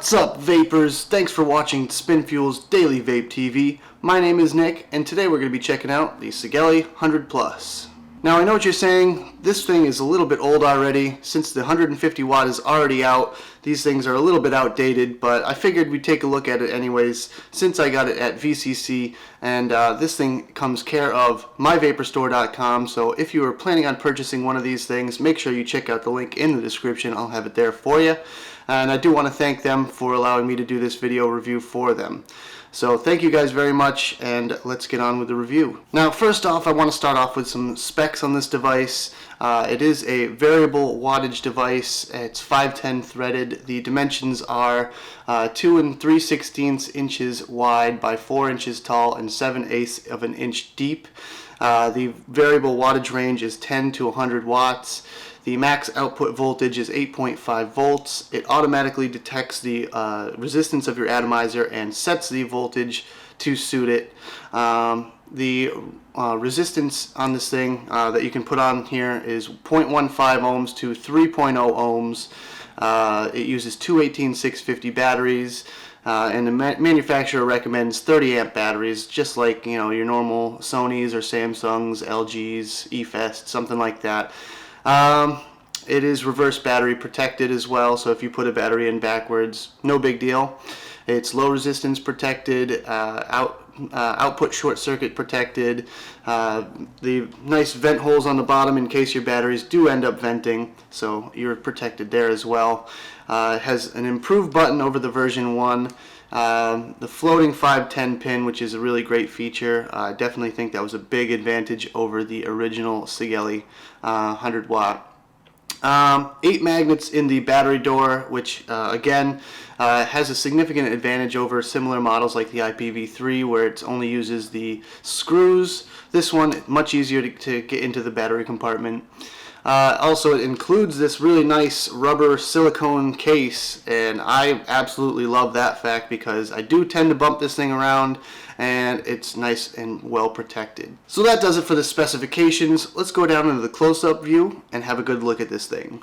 What's up, vapors? Thanks for watching Spinfuel's Daily Vape TV. My name is Nick, and today we're going to be checking out the Sigelei 100w. Now, I know what you're saying. This thing is a little bit old already. Since the 150 watt is already out, these things are a little bit outdated, but I figured we'd take a look at it anyways since I got it at VCC, and this thing comes care of myvaporstore.com, so if you are planning on purchasing one of these things, make sure you check out the link in the description. I'll have it there for you. And I do want to thank them for allowing me to do this video review for them. So thank you guys very much, and let's get on with the review. Now, first off, I want to start off with some specs on this device. It is a variable wattage device. It's 510 threaded. The dimensions are 2 3/16 inches wide by 4 inches tall and 7/8 of an inch deep. The variable wattage range is 10 to 100 watts. The max output voltage is 8.5 volts. It automatically detects the resistance of your atomizer and sets the voltage to suit it. The resistance on this thing that you can put on here is 0.15 ohms to 3.0 ohms. It uses two 18650 batteries. And the manufacturer recommends 30 amp batteries, just like your normal Sonys or Samsungs, LGs, eFest, something like that. It is reverse battery protected as well, so if you put a battery in backwards, no big deal. It's low resistance protected, output short circuit protected. The nice vent holes on the bottom in case your batteries do end up venting, so you're protected there as well. It has an improved button over the version 1. The floating 510 pin, which is a really great feature. I definitely think that was a big advantage over the original Sigelei 100 watt. 8 magnets in the battery door, which again has a significant advantage over similar models like the IPv3, where it only uses the screws. This one, much easier to get into the battery compartment. Also, it includes this really nice rubber silicone case, and I absolutely love that fact because I do tend to bump this thing around, and it's nice and well protected. So that does it for the specifications. Let's go down into the close-up view and have a good look at this thing.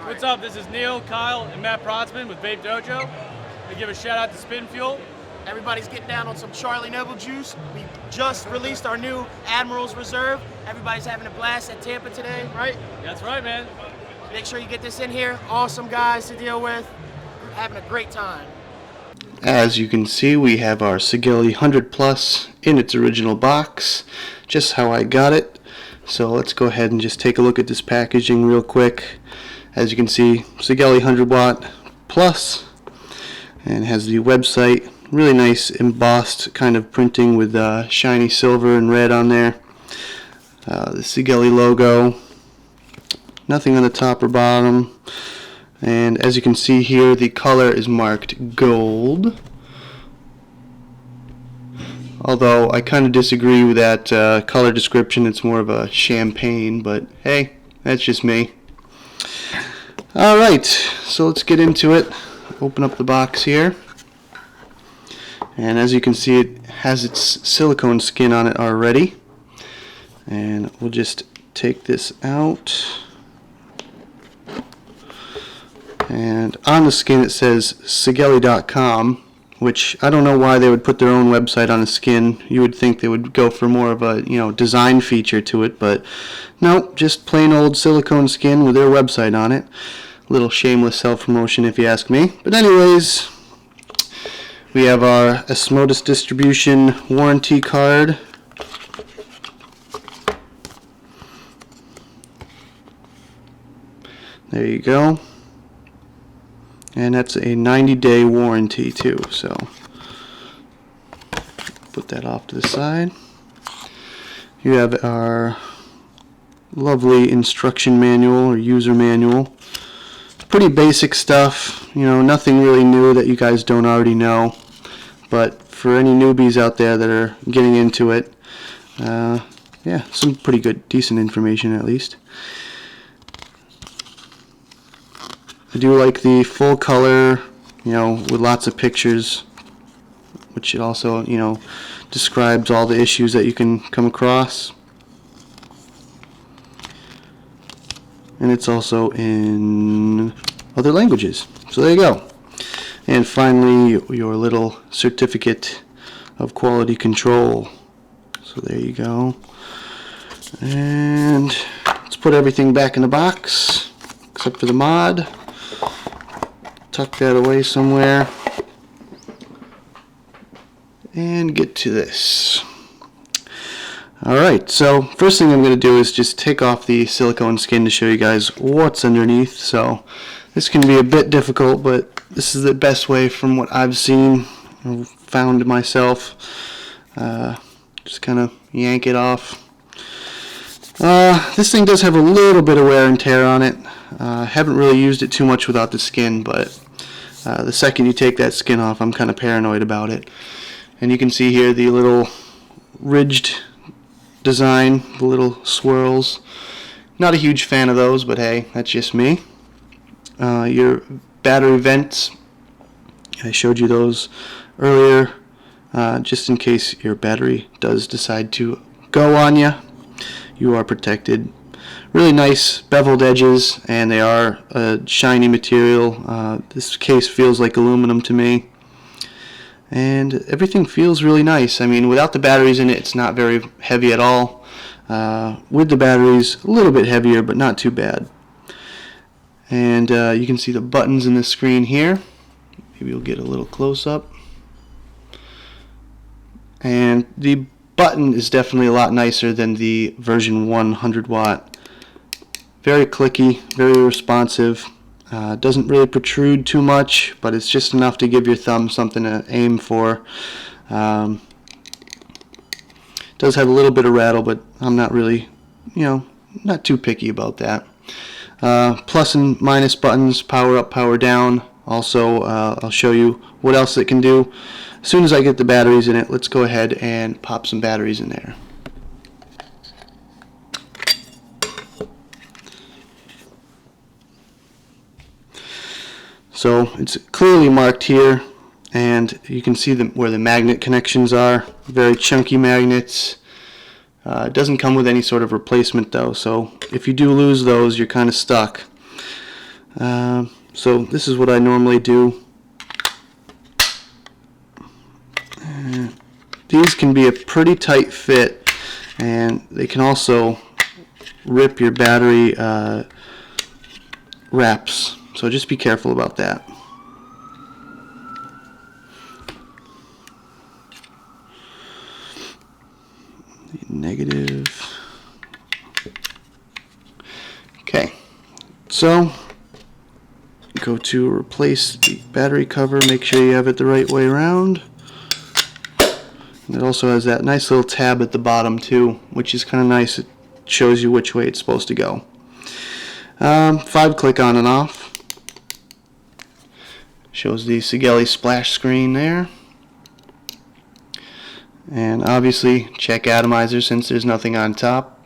What's up? This is Neil, Kyle, and Matt Protzman with Vape Dojo. We give a shout out to Spin Fuel. Everybody's getting down on some Charlie Neville juice. We just released our new Admiral's Reserve. Everybody's having a blast at Tampa today, right? That's right, man. Make sure you get this in here. Awesome guys to deal with. We're having a great time. As you can see, we have our Sigelei 100+ in its original box, just how I got it. So let's go ahead and just take a look at this packaging real quick. As you can see, Sigelei 100 watt plus, and has the website, really nice embossed kind of printing with shiny silver and red on there. The Sigelei logo, nothing on the top or bottom, and as you can see here, the color is marked gold. Although I kind of disagree with that color description. It's more of a champagne, but hey, that's just me. Alright, so let's get into it. Open up the box here. And as you can see, it has its silicone skin on it already. And we'll just take this out. And on the skin it says Sigelei.com, which I don't know why they would put their own website on the skin. You would think they would go for more of a design feature to it, but no, just plain old silicone skin with their website on it. A little shameless self-promotion if you ask me. But anyways, we have our Osmosis distribution warranty card. There you go. And that's a 90-day warranty too, so put that off to the side. You have our lovely instruction manual or user manual. Pretty basic stuff, nothing really new that you guys don't already know, but for any newbies out there that are getting into it, yeah, some pretty good, decent information at least. I do like the full color, you know, with lots of pictures, which it also, you know, describes all the issues that you can come across. And it's also in other languages. So there you go. And finally, your little certificate of quality control. So there you go. And let's put everything back in the box, except for the mod. Tuck that away somewhere. And get to this. Alright, so first thing I'm going to do is just take off the silicone skin to show you guys what's underneath. So this can be a bit difficult, but this is the best way from what I've seen or found myself. Just kind of yank it off. This thing does have a little bit of wear and tear on it. Haven't really used it too much without the skin, but the second you take that skin off, I'm kind of paranoid about it. And you can see here the little ridged design, the little swirls. Not a huge fan of those, but hey, that's just me. Your battery vents, I showed you those earlier, just in case your battery does decide to go on you. You are protected. Really nice beveled edges, and they are a shiny material. This case feels like aluminum to me, and everything feels really nice. I mean, without the batteries in it, it's not very heavy at all. With the batteries, a little bit heavier, but not too bad. And you can see the buttons in the screen here. Maybe you'll get a little close up. And the button is definitely a lot nicer than the version 100 watt. Very clicky, very responsive. Doesn't really protrude too much, but it's just enough to give your thumb something to aim for. Does have a little bit of rattle, but I'm not really, you know, not too picky about that. Plus and minus buttons, power up, power down. Also, I'll show you what else it can do. As soon as I get the batteries in it, let's go ahead and pop some batteries in there. So it's clearly marked here, and you can see where the magnet connections are. Very chunky magnets. It doesn't come with any sort of replacement though, so if you do lose those, you're kind of stuck. So this is what I normally do. These can be a pretty tight fit, and they can also rip your battery wraps, so just be careful about that. Negative. Okay, so go to replace the battery cover, make sure you have it the right way around. And it also has that nice little tab at the bottom too, which is kind of nice. It shows you which way it's supposed to go. 5-click on and off. Shows the Sigelei splash screen there. And obviously check atomizer since there's nothing on top.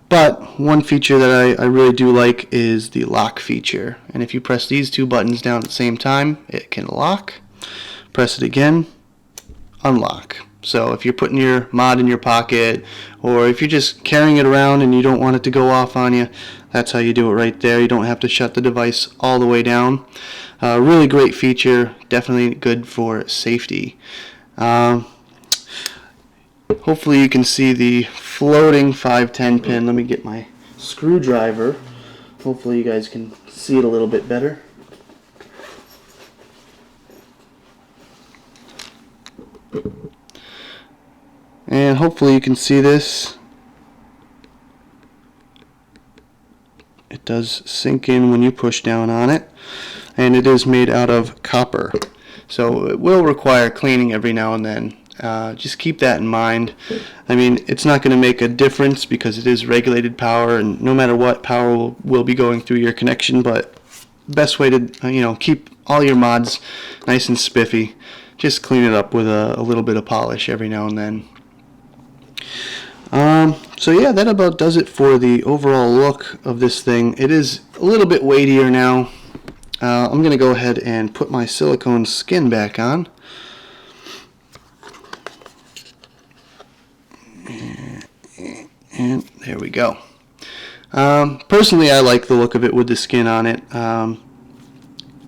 But one feature that I really do like is the lock feature. And if you press these two buttons down at the same time, it can lock. Press it again, unlock. So if you're putting your mod in your pocket, or if you're just carrying it around and you don't want it to go off on you, that's how you do it right there. You don't have to shut the device all the way down. Really great feature, definitely good for safety. Hopefully you can see the floating 510 pin. Let me get my screwdriver. Hopefully you guys can see it a little bit better. And hopefully you can see this. It does sink in when you push down on it, and it is made out of copper, so it will require cleaning every now and then. Just keep that in mind. I mean, it's not going to make a difference because it is regulated power, and no matter what, power will be going through your connection. But best way to keep all your mods nice and spiffy, just clean it up with a little bit of polish every now and then. So yeah, that about does it for the overall look of this thing. It is a little bit weightier now. I'm going to go ahead and put my silicone skin back on. And there we go. Personally, I like the look of it with the skin on it.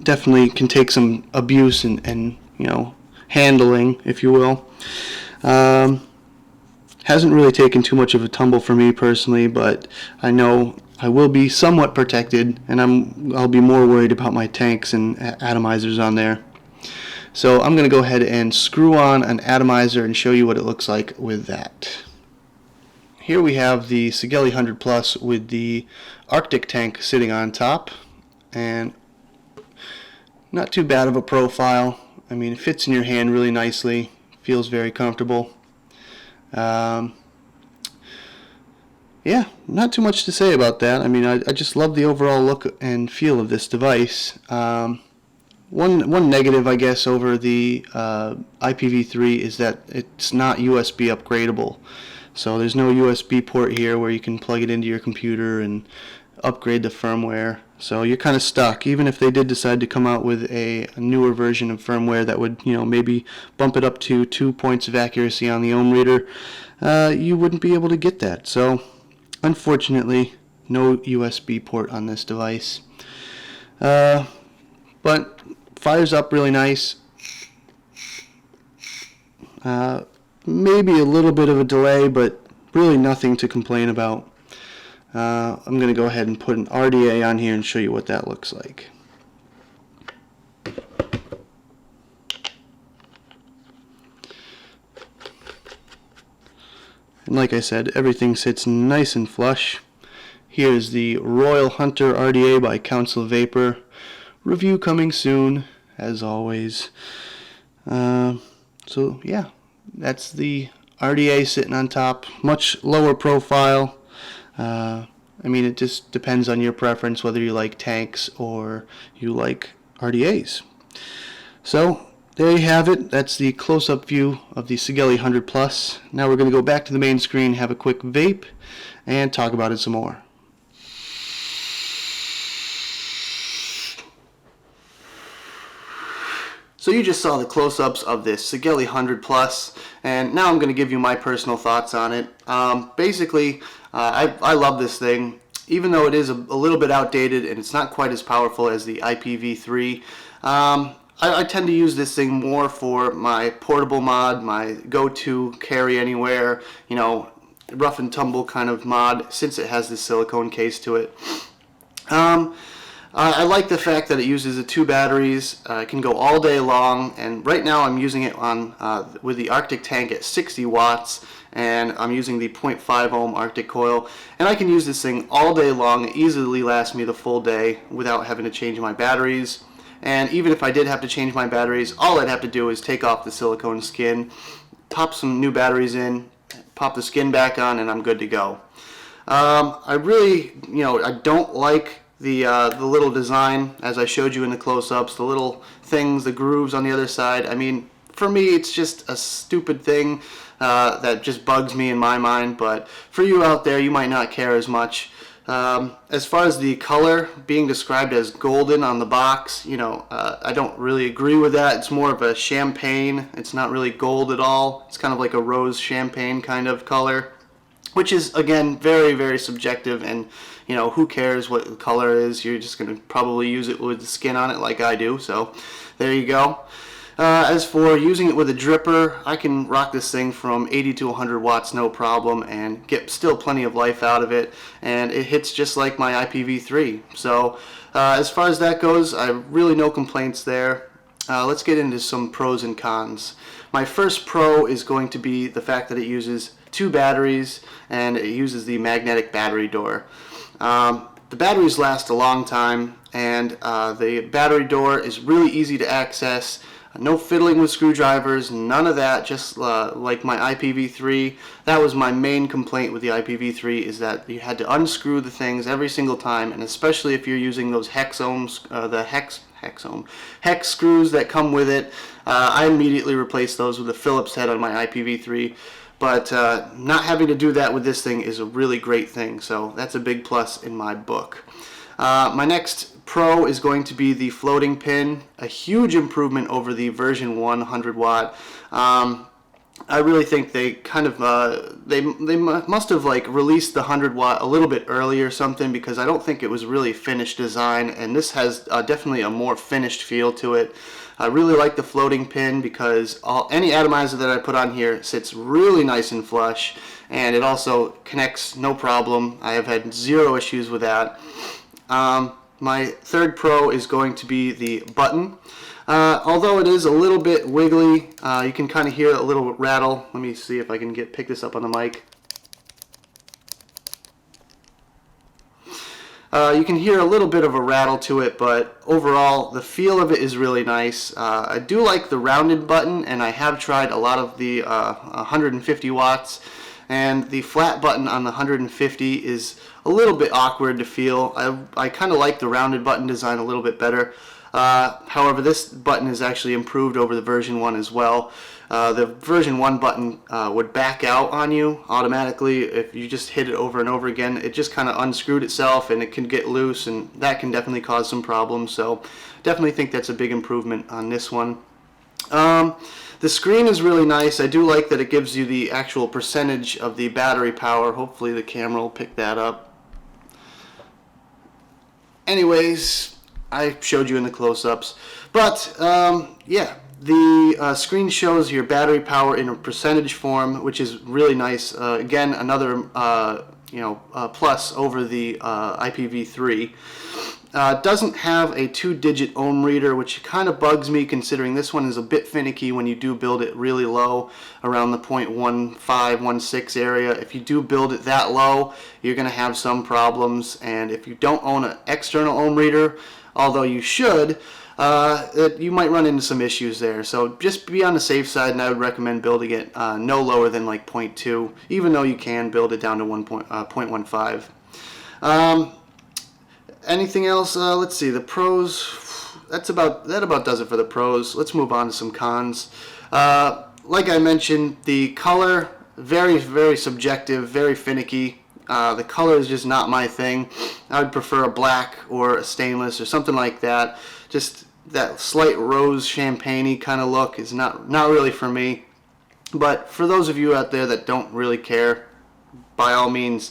Definitely can take some abuse and you know, handling, if you will. Hasn't really taken too much of a tumble for me personally, but I know I will be somewhat protected, and I'll be more worried about my tanks and atomizers on there. So I'm going to go ahead and screw on an atomizer and show you what it looks like with that. Here we have the Sigelei 100w with the Arctic tank sitting on top, and not too bad of a profile. I mean, it fits in your hand really nicely, feels very comfortable. Yeah, not too much to say about that. I mean, I just love the overall look and feel of this device. One negative, I guess, over the IPv3 is that it's not USB upgradable. So there's no USB port here where you can plug it into your computer and upgrade the firmware. So you're kind of stuck. Even if they did decide to come out with a newer version of firmware that would, you know, maybe bump it up to 2 points of accuracy on the ohm reader, you wouldn't be able to get that. So unfortunately, no USB port on this device. But fires up really nice. Maybe a little bit of a delay, but really nothing to complain about. I'm going to go ahead and put an RDA on here and show you what that looks like. And like I said, everything sits nice and flush. Here's the Royal Hunter RDA by Council Vapor. Review coming soon, as always. So yeah, that's the RDA sitting on top. Much lower profile. I mean, it just depends on your preference whether you like tanks or you like RDAs. So there you have it. That's the close-up view of the Sigelei 100w. Now we're going to go back to the main screen, have a quick vape, and talk about it some more. So you just saw the close-ups of this Sigelei 100w, and now I'm going to give you my personal thoughts on it. Basically, I love this thing, even though it is a little bit outdated and it's not quite as powerful as the IPv3. I tend to use this thing more for my portable mod, my go-to carry anywhere, you know, rough and tumble kind of mod, since it has this silicone case to it. I like the fact that it uses the 2 batteries. It can go all day long, and right now I'm using it on with the Arctic tank at 60 watts, and I'm using the 0.5 ohm Arctic coil, and I can use this thing all day long. It easily lasts me the full day without having to change my batteries. And even if I did have to change my batteries, all I'd have to do is take off the silicone skin, pop some new batteries in, pop the skin back on, and I'm good to go. I really, you know, I don't like the little design, as I showed you in the close-ups, the little things, the grooves on the other side. I mean, for me, it's just a stupid thing that just bugs me in my mind, but for you out there, you might not care as much. As far as the color being described as golden on the box, you know, I don't really agree with that. It's more of a champagne. It's not really gold at all. It's kind of like a rose champagne kind of color, which is, again, very, very subjective, and, you know, who cares what the color is? You're just going to probably use it with the skin on it like I do, so there you go. As for using it with a dripper, I can rock this thing from 80 to 100 watts no problem and get still plenty of life out of it, and it hits just like my IPv3. So as far as that goes, I have really no complaints there. Let's get into some pros and cons. My first pro is going to be the fact that it uses 2 batteries and it uses the magnetic battery door. The batteries last a long time, and the battery door is really easy to access. No fiddling with screwdrivers, none of that, just like my IPv3. That was my main complaint with the IPv3, is that you had to unscrew the things every single time, and especially if you're using those hex screws that come with it. I immediately replaced those with a Phillips head on my IPv3. but not having to do that with this thing is a really great thing, so that's a big plus in my book. My next pro is going to be the floating pin, a huge improvement over the version 1 100W. I really think they kind of they must have like released the 100W a little bit early or something, because I don't think it was really finished design, and this has definitely a more finished feel to it. I really like the floating pin because any atomizer that I put on here sits really nice and flush, and it also connects no problem. I have had zero issues with that. My third pro is going to be the button. Although it is a little bit wiggly, you can kind of hear a little rattle. Let me see if I can pick this up on the mic. You can hear a little bit of a rattle to it, but overall the feel of it is really nice. I do like the rounded button, and I have tried a lot of the 150 watts, and the flat button on the 150 is a little bit awkward to feel. I kind of like the rounded button design a little bit better. However, this button is actually improved over the version 1 as well. The version 1 button would back out on you automatically if you just hit it over and over again. It just kind of unscrewed itself, and it can get loose, and that can definitely cause some problems. So definitely think that's a big improvement on this one. The screen is really nice. I do like that it gives you the actual percentage of the battery power. Hopefully the camera will pick that up. Anyways, I showed you in the close-ups, but yeah, the screen shows your battery power in a percentage form, which is really nice. Again, another plus over the IPv3. Doesn't have a 2-digit ohm reader, which kind of bugs me, considering this one is a bit finicky when you do build it really low, around the 0.15, 16 area. If you do build it that low, you're going to have some problems, and if you don't own an external ohm reader, although you should, you might run into some issues there. So just be on the safe side, and I would recommend building it no lower than like 0.2, even though you can build it down to 0.15. Anything else? Let's see, the pros, that about does it for the pros. Let's move on to some cons. Like I mentioned, the color, very, very subjective, very finicky. The color is just not my thing. I would prefer a black or a stainless or something like that. Just that slight rose champagne-y kind of look is not really for me. But for those of you out there that don't really care, by all means,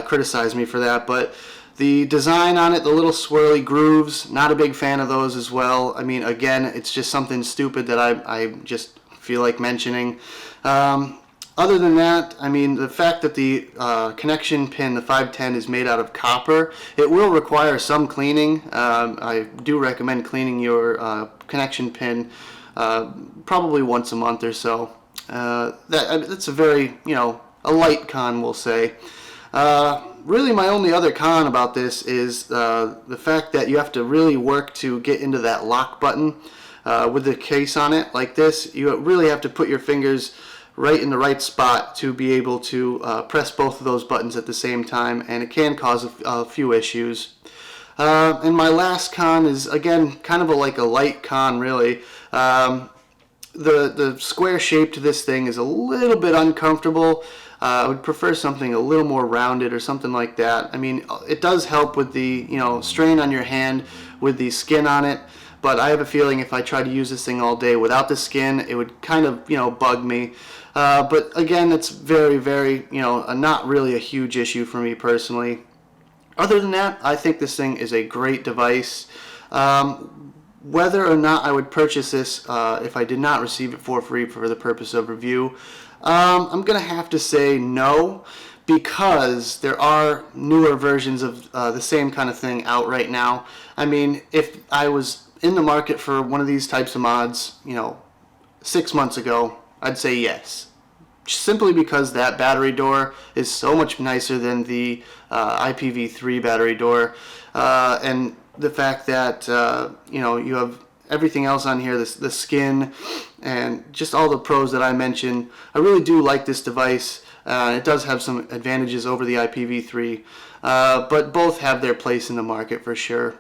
criticize me for that. But the design on it, the little swirly grooves, not a big fan of those as well. I mean, again, it's just something stupid that I just feel like mentioning. Other than that, I mean, the fact that the connection pin, the 510, is made out of copper, it will require some cleaning. I do recommend cleaning your connection pin probably once a month or so. That's a very, a light con, we'll say. Really, my only other con about this is the fact that you have to really work to get into that lock button with the case on it like this. You really have to put your fingers right in the right spot to be able to press both of those buttons at the same time, and it can cause a few issues. And my last con is, again, kind of like a light con, really. The square shape to this thing is a little bit uncomfortable. I would prefer something a little more rounded or something like that. I mean, it does help with the, strain on your hand with the skin on it, but I have a feeling if I try to use this thing all day without the skin, it would kind of, bug me. But again, it's very, very, not really a huge issue for me personally. Other than that, I think this thing is a great device. Whether or not I would purchase this if I did not receive it for free for the purpose of review, I'm going to have to say no, because there are newer versions of the same kind of thing out right now. I mean, if I was in the market for one of these types of mods, 6 months ago, I'd say yes. Simply because that battery door is so much nicer than the IPv3 battery door, and the fact that you have everything else on here, the skin, and just all the pros that I mentioned. I really do like this device. It does have some advantages over the IPv3, but both have their place in the market for sure.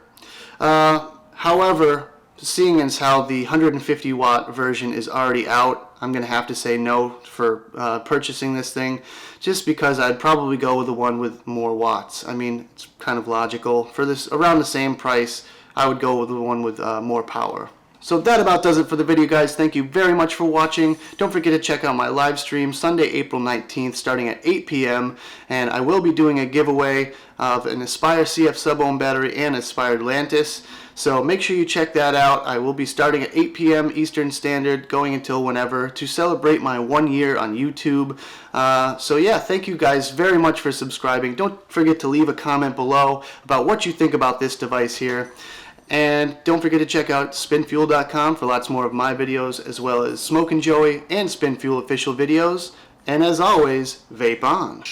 However, seeing as how the 150 watt version is already out, I'm going to have to say no for purchasing this thing, just because I'd probably go with the one with more watts. I mean, it's kind of logical. For this, around the same price, I would go with the one with more power. So that about does it for the video, guys. Thank you very much for watching. Don't forget to check out my live stream Sunday, April 19th, starting at 8 p.m. And I will be doing a giveaway of an Aspire CF sub-ohm battery and Aspire Atlantis. So make sure you check that out. I will be starting at 8 p.m. Eastern Standard, going until whenever, to celebrate my 1 year on YouTube. So yeah, thank you guys very much for subscribing. Don't forget to leave a comment below about what you think about this device here. And don't forget to check out spinfuel.com for lots more of my videos, as well as Smoke and Joey and Spinfuel official videos. And as always, vape on.